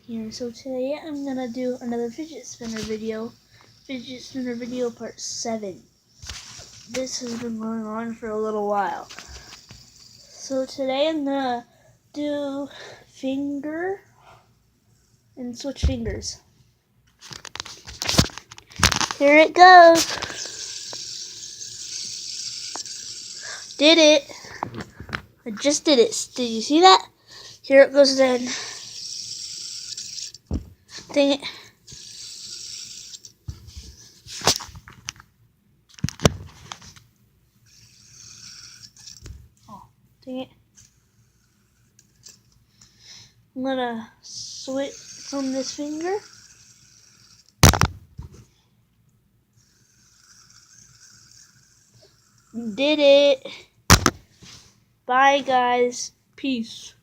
Here, so today I'm gonna do another fidget spinner video part 7. This has been going on for a little while. So today I'm gonna do finger and switch fingers. Here it goes. Did it. I just did it. Did you see that? Here it goes then. Dang it. Oh, dang it. I'm gonna switch from this finger. Did it. Bye guys. Peace.